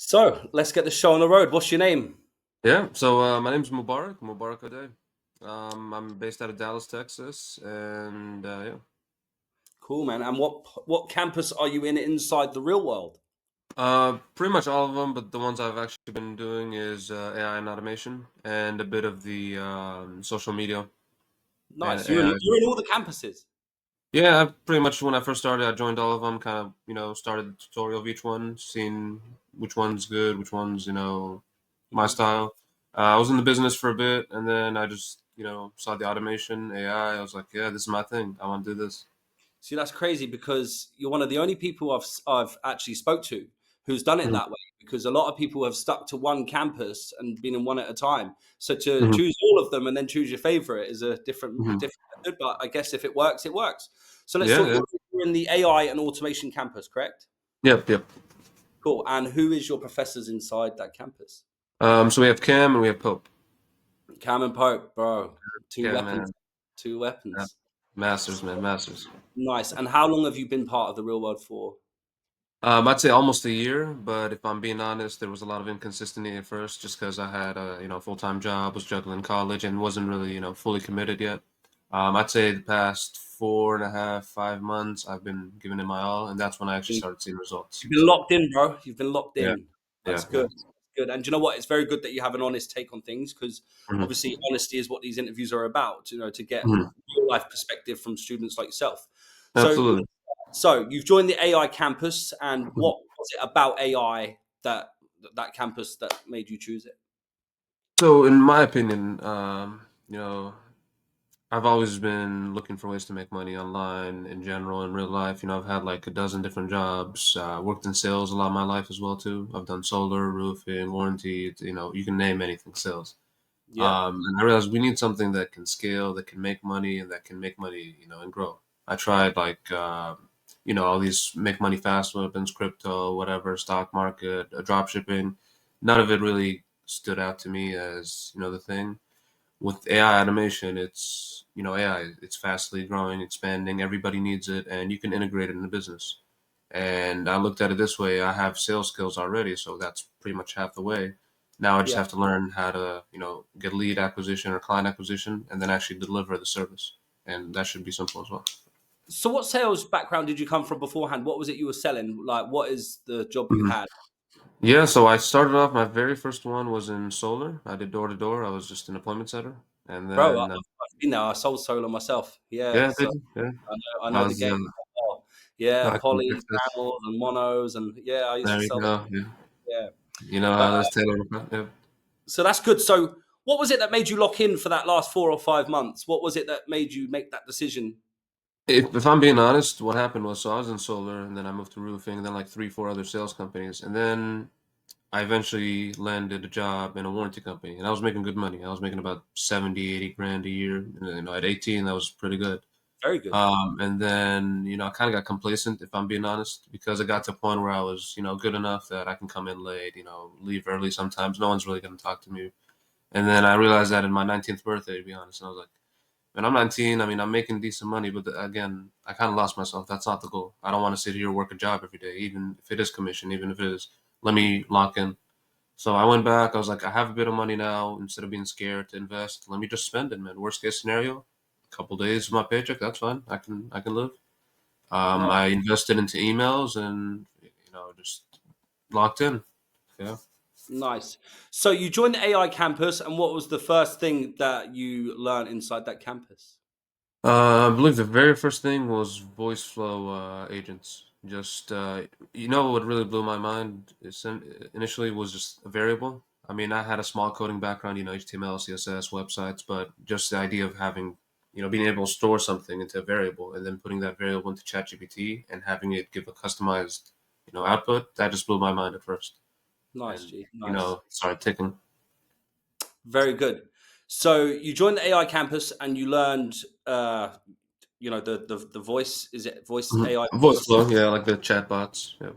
So let's get the show on the road. What's your name? Yeah, so my name's Mubarak Ade. I'm based out of Dallas, Texas, and yeah. Cool, man. And what campus are you in inside the real world? Pretty much all of them, but the ones I've actually been doing is AI and automation and a bit of the social media and Nice. You're in AI as you're well. in all the campuses. Yeah, I pretty much when I first started, I joined all of them, kind of, started the tutorial of each one, seeing which one's good, which one's, my Mhm. style. I was in the business for a bit, and then I just, saw the automation, AI. I was like, yeah, this is my thing. I want to do this. See, that's crazy because you're one of the only people I've actually spoke to who's done it Mhm, that way. Because a lot of people have stuck to one campus and been in one at a time. So to mhm, choose all of them and then choose your favorite is a mhm. different method. But I guess if it works, it works. So let's Yeah, talk. yeah. You're in the AI and automation campus, correct? Yep, yep. Cool. And who is your professors inside that campus? So we have Cam and we have Pope. Cam and Pope, bro. Two Yeah, weapons. man. Two Yeah. weapons. Masters, man, masters. Nice. And how long have you been part of the real world for? I'd say almost a year, but if I'm being honest, there was a lot of inconsistency at first, just because I had a full-time job, was juggling college, and wasn't really fully committed yet. I'd say the past 4.5, 5 months, I've been giving it my all, and that's when I actually started seeing results. You've been So locked in, bro. You've been locked yeah, in. That's yeah, good. yeah. That's good. And do you know what? It's very good that you have an honest take on things because Hmm. obviously honesty is what these interviews are about, to get Hmm. real life perspective from students like yourself. So Absolutely. so you've joined the AI campus and what was it about AI that campus that made you choose it? So, in my opinion, I've always been looking for ways to make money online in general in real life. I've had like a dozen different jobs. Worked in sales a lot of my life as well too. I've done solar, roofing, warranty. You can name anything sales. Yeah. And I realized we need something that can scale, that can make money, and that can make money, and grow. I tried like all these make money fast weapons, crypto, whatever, stock market, drop shipping. None of it really stood out to me as the thing with AI automation. It's AI. It's fastly growing, expanding. Everybody needs it, and you can integrate it in the business. And I looked at it this way: I have sales skills already, so that's pretty much half the way. Now I just Yeah. have to learn how to get lead acquisition or client acquisition, and then actually deliver the service. And that should be simple as well. So what sales background did you come from beforehand? What was it you were selling? Like what is the job you Mhm. had? Yeah, so I started off. My very first one was in solar. I did door to door. I was just an appointment setter, and Bro, then I've been there. I sold solar myself. Yeah, yeah, so did you? Yeah, I I know the was game quite well. Yeah, back in poly Texas. panels and monos, and yeah, I used to There you sell them. go. Yeah. Yeah, You know but how this Taylor. Yeah. so that's good. So, what was it that made you lock in for that last 4 or 5 months? What was it that made you make that decision? If I'm being honest, what happened was, so I was in solar, and then I moved to roofing, and then like three, four other sales companies, and then I eventually landed a job in a warranty company, and I was making good money. I was making about 70, 80 grand a year. And, at 18, that was pretty good. Very good. And then, I kind of got complacent, if I'm being honest, because it got to a point where I was, good enough that I can come in late, leave early sometimes. No one's really going to talk to me. And then I realized that in my 19th birthday, to be honest, and I was like, when I'm 19, I mean, I'm making decent money, but again, I kind of lost myself. That's not the goal. I don't want to sit here and work a job every day, even if it is commission, even if it is, let me lock in. So I went back. I was like, I have a bit of money now. Instead of being scared to invest, let me just spend it, man. Worst case scenario, a couple days of my paycheck, that's fine. I can live. No, I invested into emails and just locked in. Yeah. nice. So you joined the AI campus, and what was the first thing that you learned inside that campus? I believe the very first thing was Voiceflow agents. Just what really blew my mind is initially was just a variable. I mean, I had a small coding background, HTML, CSS, websites, but just the idea of having, being able to store something into a variable and then putting that variable into ChatGPT and having it give a customized, output, that just blew my mind at first. Nice, And G. Nice. it started ticking. Very good. So you joined the AI campus, and you learned, the voice. Is it voice Mhm. AI voice? Voiceflow, yeah, like the chatbots. Yeah.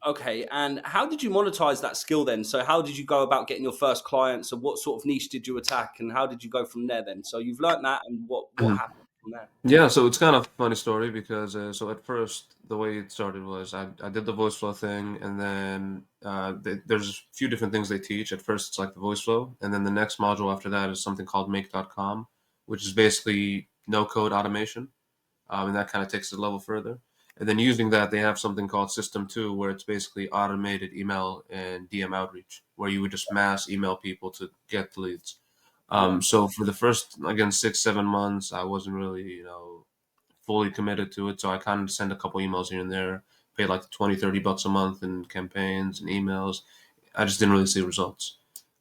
Okay, and how did you monetize that skill then? So how did you go about getting your first clients? So what sort of niche did you attack, and how did you go from there then? So you've learnt that, and what happened? from there? Yeah, so it's kind of a funny story because so at first the way it started was I did the voice flow thing, and then there's a few different things they teach. At first it's like the voice flow, and then the next module after that is something called make.com, which is basically no code automation, and that kind of takes it a level further. And then using that, they have something called System 2, where it's basically automated email and DM outreach, where you would just mass email people to get the leads. Yeah. So for the first, again, 6, 7 months, I wasn't really, fully committed to it. So I kind of send a couple emails here and there, paid like 20, $30 a month in campaigns and emails. I just didn't really see results.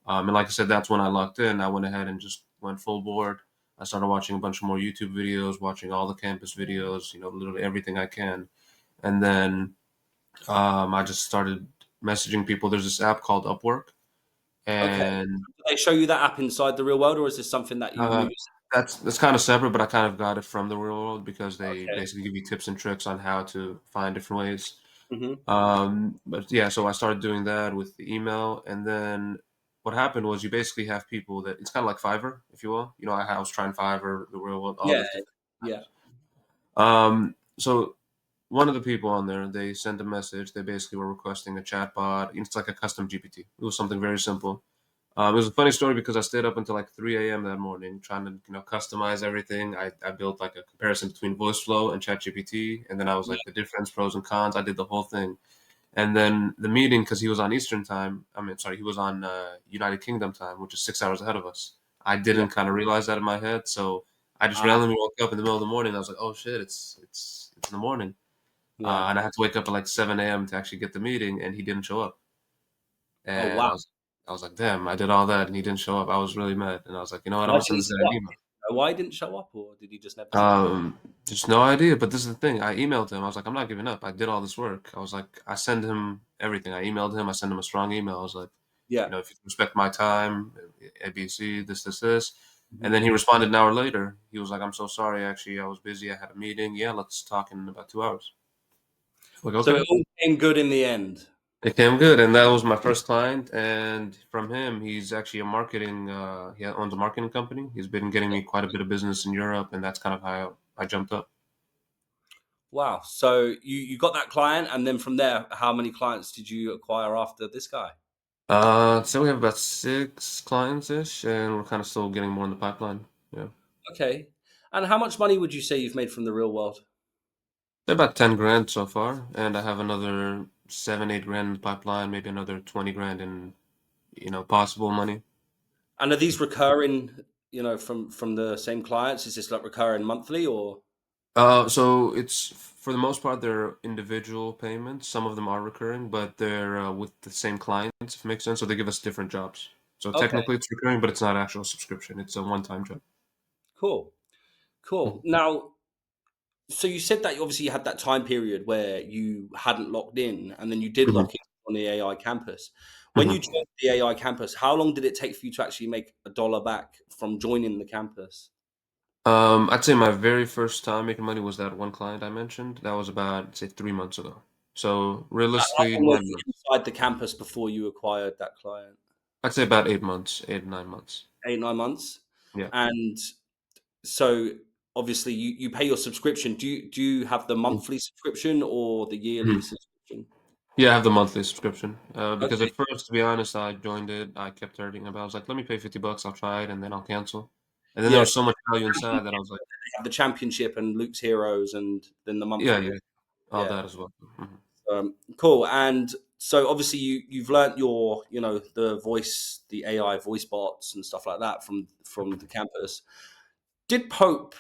And like I said, that's when I locked in. I went ahead and just went full board. I started watching a bunch more YouTube videos, watching all the campus videos, literally everything I can. And then I just started messaging people. There's this app called Upwork, Okay. and Do they show you that app inside the real world, or is this something that you uh, knew? that's kind of separate, but I kind of got it from the real world because they Okay. basically give you tips and tricks on how to find different ways. Hmm. But yeah, so I started doing that with the email, and then what happened was you basically have people that it's kind of like Fiverr, if you will. I was trying Fiverr, the real world, all Yeah. these different Yeah. apps. So one of the people on there, they sent a message. They basically were requesting a chatbot. It's like a custom GPT. It was something very simple. It was a funny story because I stayed up until like 3 a.m. that morning trying to, customize everything. I built like a comparison between Voiceflow and ChatGPT, and then I was Yeah. like the difference, pros and cons. I did the whole thing. And then the meeting, because he was on Eastern time, I mean, sorry, he was on United Kingdom time, which is 6 hours ahead of us. I Yeah. didn't kind of realize that in my head, so I just Ah. randomly woke up in the middle of the morning. I was like, "Oh shit, it's in the morning," Yeah. and I had to wake up at like 7 a.m. to actually get the meeting, and he didn't show up. Oh And wow. I was like, "Damn, I did all that, and he didn't show up." I was really mad, and I was like, "You know what? I'm Why gonna didn't send he this guy show an up? email." Why he didn't show up, or did he just never see you? Just no idea. But this is the thing. I emailed him. I was like, I'm not giving up. I did all this work. I was like, I send him everything. I emailed him. I sent him a strong email. I was like, Yeah. if you respect my time, ABC, this. And Mhm. then he responded an hour later. He was like, I'm so sorry. Actually, I was busy. I had a meeting. Yeah, let's talk in about 2 hours. Like, So it okay. all came good in the end. It came good. And that was my first client. And from him, he's actually he owns a marketing company. He's been getting me quite a bit of business in Europe. And that's kind of how I jumped up. Wow. So you got that client, and then from there, how many clients did you acquire after this guy? So we have about 6 clients-ish, and we're kind of still getting more in the pipeline. Yeah. Okay. And how much money would you say you've made from the real world? About 10 grand so far, and I have another 7, 8 grand in the pipeline, maybe another 20 grand in, possible money. And are these recurring, from the same clients? Is this like recurring monthly or? So it's for the most part they're individual payments. Some of them are recurring, but they're with the same clients, if it makes sense. So they give us different jobs. So Okay, technically it's recurring, but it's not actual subscription. It's a one-time job. cool. Cool. Mhm. Now, so you said that obviously you had that time period where you hadn't locked in and then you did Mhm. lock in on the AI campus. When you Mhm. joined the AI campus, how long did it take for you to actually make a dollar back from joining the campus? I'd say my very first time making money was that one client I mentioned. That was about, say, 3 months ago. So How realistically, long were 9 you months. inside the campus before you acquired that client? I'd say about 8 months, 8, 9 months. 8, 9 months? Yeah. And so obviously you pay your subscription. Do you have the monthly subscription or the yearly Mhm. subscription? Yeah, I have the monthly subscription. Because Okay. at first, to be honest, I joined it. I kept hurting about. I was like, let me pay $50. I'll try it, and then I'll cancel. And then there Yeah, was so so much value they inside that I was like, have the championship and Luke's Heroes and then the yeah, monthly. yeah, all Yeah. that as well. Mhm. Cool. And so obviously you've learnt the AI voice bots and stuff like that from the campus. Did Pope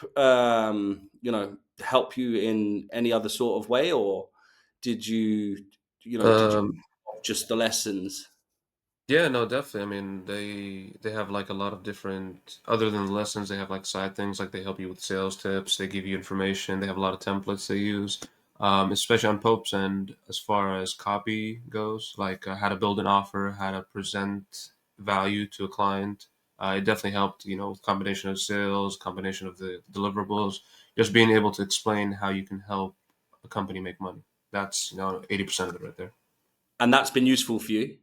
help you in any other sort of way, or did you Um, just the lessons? Yeah, no, definitely. I mean, they have like a lot of different other than the lessons, they have like side things like they help you with sales tips, they give you information, they have a lot of templates they use. Especially on Pope's end, as far as copy goes, like how to build an offer, how to present value to a client. It definitely helped, with combination of sales, combination of the deliverables, just being able to explain how you can help a company make money. That's, 80% of it right there. And that's been useful for you?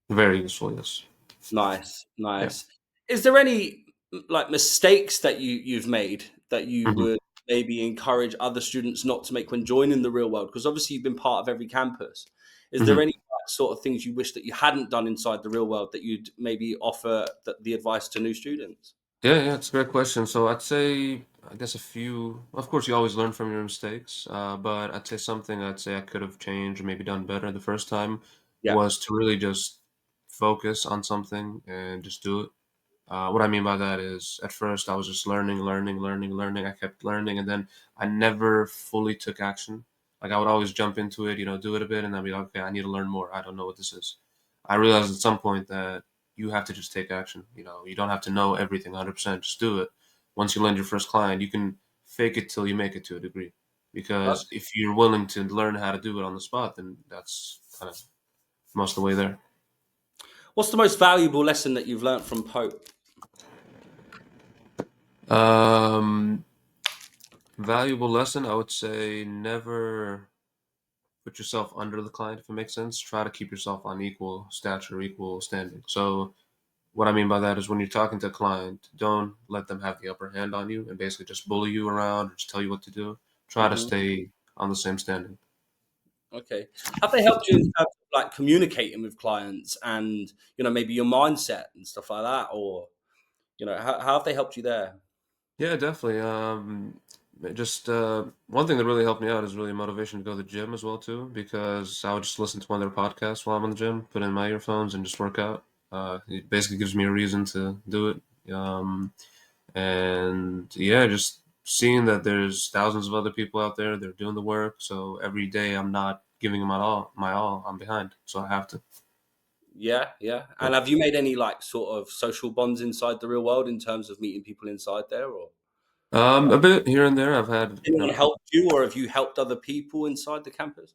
Very useful, yes. Nice, Yeah. nice. Is there any, like, mistakes that you've made that you Mhm. would maybe encourage other students not to make when joining the real world? Because obviously you've been part of every campus. Is there Mhm. any sort of things you wish that you hadn't done inside the real world that you'd maybe offer the advice to new students? Yeah, yeah, it's a great question. So I'd say, I guess a few, of course, you always learn from your mistakes, but I'd say something I'd say I could have changed or maybe done better the first time Yeah. was to really just focus on something and just do it. What I mean by that is at first I was just learning. I kept learning and then I never fully took action. Like I would always jump into it, do it a bit and then be like, okay, I need to learn more. I don't know what this is. I realized at some point that you have to just take action. You don't have to know everything 100%. Just do it. Once you land your first client, you can fake it till you make it to a degree. Because if you're willing to learn how to do it on the spot, then that's kind of most of the way there. What's the most valuable lesson that you've learned from Pope? Um, Valuable lesson, I would say never put yourself under the client, if it makes sense. Try to keep yourself on equal stature, equal standing. So what I mean by that is when you're talking to a client, don't let them have the upper hand on you and basically just bully you around or just tell you what to do. Try to Hmm. stay on the same standing. Okay. Have they helped you in terms of like communicating with clients and, maybe your mindset and stuff like that? Or, how have they helped you there? Yeah, definitely. Just one thing that really helped me out is really motivation to go to the gym as well too, because I would just listen to one of their podcasts while I'm in the gym, put in my earphones, and just work out. It basically gives me a reason to do it. And yeah, just seeing that there's thousands of other people out there, they're doing the work. So every day I'm not giving them my all, I'm behind. So I have to. Yeah, yeah. Yeah. And have you made any like sort of social bonds inside the real world in terms of meeting people inside there, or A bit here and there. I've had, anyone helped you, or have you helped other people inside the campus?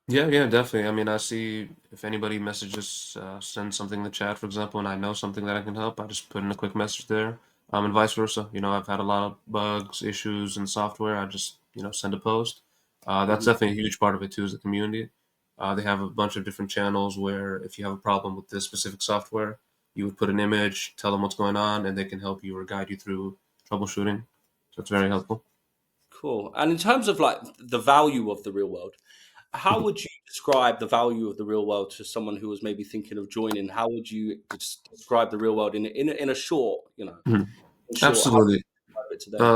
yeah, yeah, definitely. I mean, I see if anybody messages, send something in the chat, for example, and I know something that I can help, I just put in a quick message there. And vice versa. I've had a lot of bugs, issues in software. I just, send a post. That's Mhm. definitely a huge part of it too, is the community. They have a bunch of different channels where if you have a problem with this specific software, you would put an image, tell them what's going on, and they can help you or guide you through troubleshooting. So it's very helpful. Cool. And in terms of like the value of the real world, how would you describe the value of the real world to someone who was maybe thinking of joining? How would you describe the real world in a short, Mhm. in short, how would Absolutely. you describe it to them?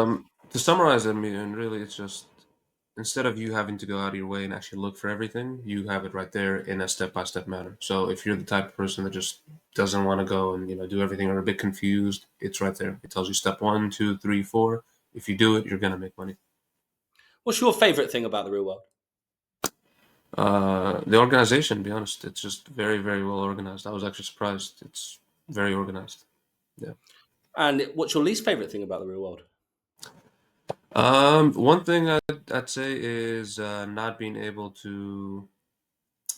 To summarize it, I mean, and really, it's just instead of you having to go out of your way and actually look for everything, you have it right there in a step-by-step manner. So if you're the type of person that just doesn't want to go and do everything or a bit confused, it's right there. It tells you step one, two, three, four. If you do it, you're gonna make money. What's your favorite thing about the real world? The organization, to be honest, it's just very, very well organized. I was actually surprised. It's very organized. Yeah. And what's your least favorite thing about the real world? One thing I'd say is not being able to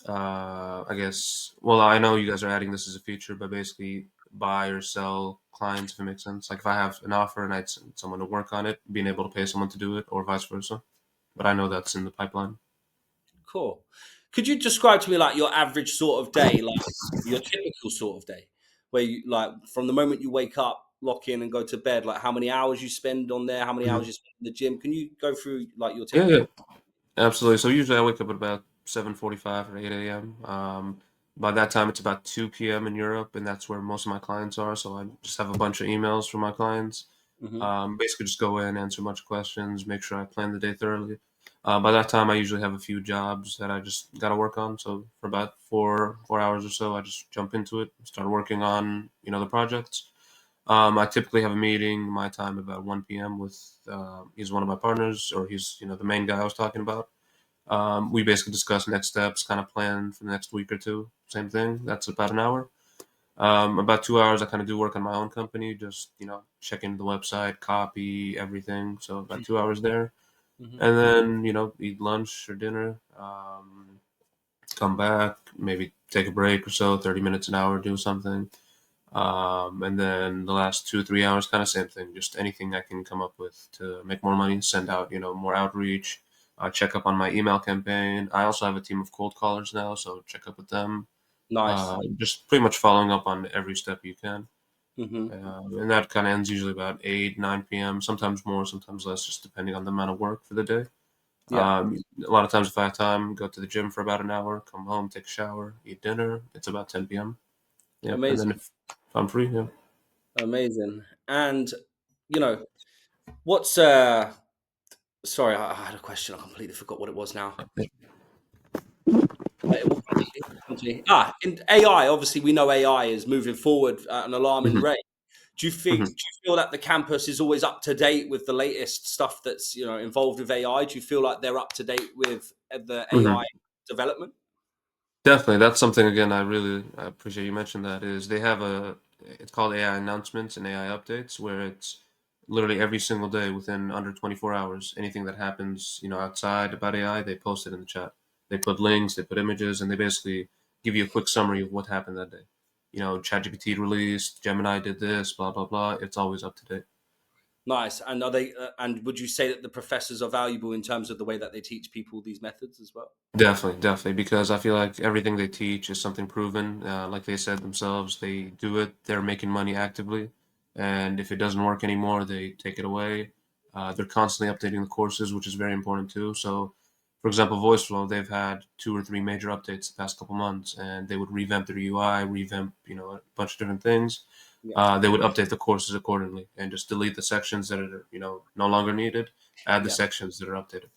I guess, well, I know you guys are adding this as a feature, but basically buy or sell clients, if it makes sense. Like if I have an offer and I'd send someone to work on it, being able to pay someone to do it or vice versa. But I know that's in the pipeline. Cool. Could you describe to me like your average sort of day, like your typical sort of day, where you like from the moment you wake up, lock in and go to bed, like how many hours you spend on there, how many Mhm. hours you spend in the gym? Can you go through like your Yeah, typical? yeah, absolutely. So usually I wake up at about 7:45 or 8 a.m. By that time it's about 2 p.m. in Europe, and that's where most of my clients are. So I just have a bunch of emails from my clients. Hmm. Basically, just go in, answer a bunch of questions, make sure I plan the day thoroughly. By that time, I usually have a few jobs that I just got to work on. So for about four hours or so, I just jump into it, start working on the projects. I typically have a meeting my time about 1 p.m. with he's one of my partners, or he's the main guy I was talking about. We basically discuss next steps, kind of plan for the next week or two. Same thing. That's about an hour. About 2 hours, I kind of do work on my own company, just checking the website, copy everything. So about 2 hours there, Hmm. and then eat lunch or dinner. Come back, maybe take a break or so, 30 minutes, an hour, do something. And then the last 2 3 hours, kind of same thing, just anything I can come up with to make more money, send out more outreach, check up on my email campaign. I also have a team of cold callers now, so check up with them. Nice. Just pretty much following up on every step you can. Hmm. And that kind of ends usually about 8, 9 p.m. Sometimes more, sometimes less, just depending on the amount of work for the day. Yeah. A lot of times, if I have time, go to the gym for about an hour, come home, take a shower, eat dinner. It's about 10 p.m. Yep, and then Amazing. if I'm free, yeah. Amazing. And you know, what's sorry, I had a question. I completely forgot what it was now. It will come to me. In AI, obviously, we know AI is moving forward at an alarming Mhm, rate. Do mhm, you feel that the campus is always up to date with the latest stuff that's involved with AI? Do you feel like they're up to date with the mhm. AI development? Definitely, that's something again I appreciate you mentioned that is they have it's called AI announcements and AI updates where it's literally every single day within under 24 hours anything that happens, outside about AI, they post it in the chat. They put links, they put images, and they basically give you a quick summary of what happened that day. ChatGPT released, Gemini did this, blah blah blah. It's always up to date. Nice. And are they? And would you say that the professors are valuable in terms of the way that they teach people these methods as well? Definitely, definitely, because I feel like everything they teach is something proven. Like they said themselves, they do it, they're making money actively, and if it doesn't work anymore, they take it away. They're constantly updating the courses, which is very important too. So, for example, Voiceflow, they've had 2 or 3 major updates the past couple months, and they would revamp their UI, revamp, a bunch of different things. Yeah. They would update the courses accordingly and just delete the sections that are, no longer needed, add the Yeah. sections that are updated.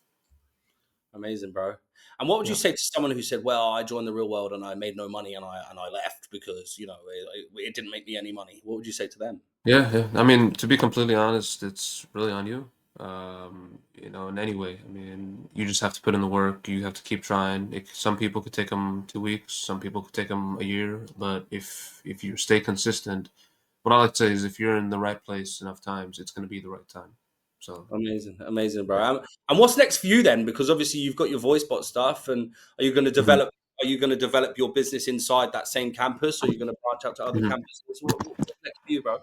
Amazing, bro. And what would you Yeah. say to someone who said, "Well, I joined the real world and I made no money and I left because it didn't make me any money"? What would you say to them? Yeah, yeah. I mean, to be completely honest, it's really on you. In any way. I mean, you just have to put in the work. You have to keep trying. Some people could take them 2 weeks. Some people could take them a year. But if you stay consistent, what I like to say is, if you're in the right place enough times, it's going to be the right time. So Amazing, amazing, bro. yeah. And what's next for you then? Because obviously you've got your voice bot stuff, and are you going to Mhm, develop? Are you going to develop your business inside that same campus, or are you going to branch out to other mhm. campuses? What's next for you, bro?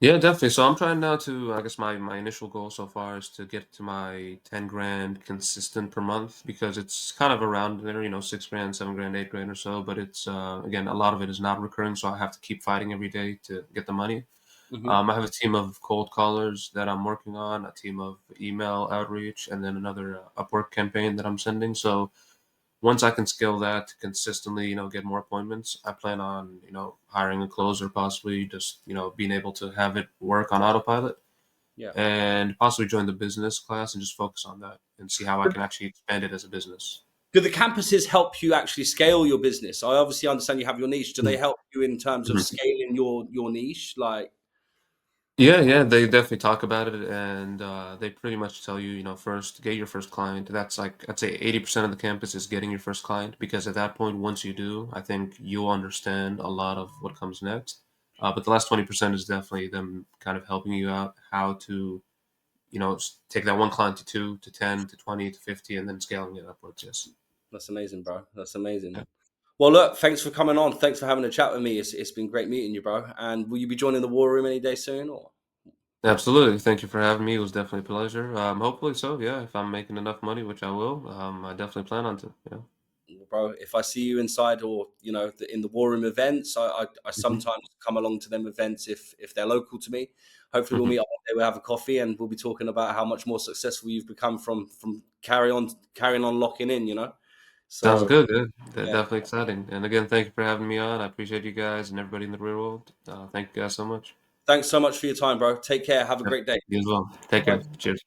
Yeah, definitely. So I'm trying now to, I guess my initial goal so far is to get to my 10 grand consistent per month because it's kind of around there, 6 grand, 7 grand, 8 grand or so. But it's, again, a lot of it is not recurring. So I have to keep fighting every day to get the money. Hmm. I have a team of cold callers that I'm working on, a team of email outreach, and then another Upwork campaign that I'm sending. So once I can scale that to consistently, get more appointments, I plan on, hiring a closer, possibly just, being able to have it work on Yeah, autopilot yeah. and possibly join the business class and just focus on that and see how I can actually expand it as a business. Do the campuses help you actually scale your business? I obviously understand you have your niche. Do they Mhm. help you in terms of Mhm. scaling your niche? Like, Yeah, yeah, they definitely talk about it, and they pretty much tell you, first get your first client. That's like I'd say 80% of the campus is getting your first client because at that point, once you do, I think you'll understand a lot of what comes next. But the last 20% is definitely them kind of helping you out how to, take that one client to 2 to 10 to 20 to 50, and then scaling it upwards. Yes. that's amazing, bro. That's Yeah. amazing. Well, look, thanks for coming on. Thanks for having a chat with me. It's been great meeting you, bro. And will you be joining the war room any day soon, or? Absolutely. Thank you for having me. It was definitely a pleasure. Hopefully so. Yeah. If I'm making enough money, which I will, I definitely plan on to. Yeah. Bro, if I see you inside or in the war room events, I Hmm. sometimes come along to them events if they're local to me. Hopefully we'll Hmm. meet up one day, we'll have a coffee and we'll be talking about how much more successful you've become from carrying on locking in, Sounds so good. Yeah. yeah. Definitely exciting. And again, thank you for having me on. I appreciate you guys and everybody in the real world. Thank you guys so much. Thanks so much for your time, bro. Take care, have a Yep. great day. You as well. Take Bye. care. Cheers.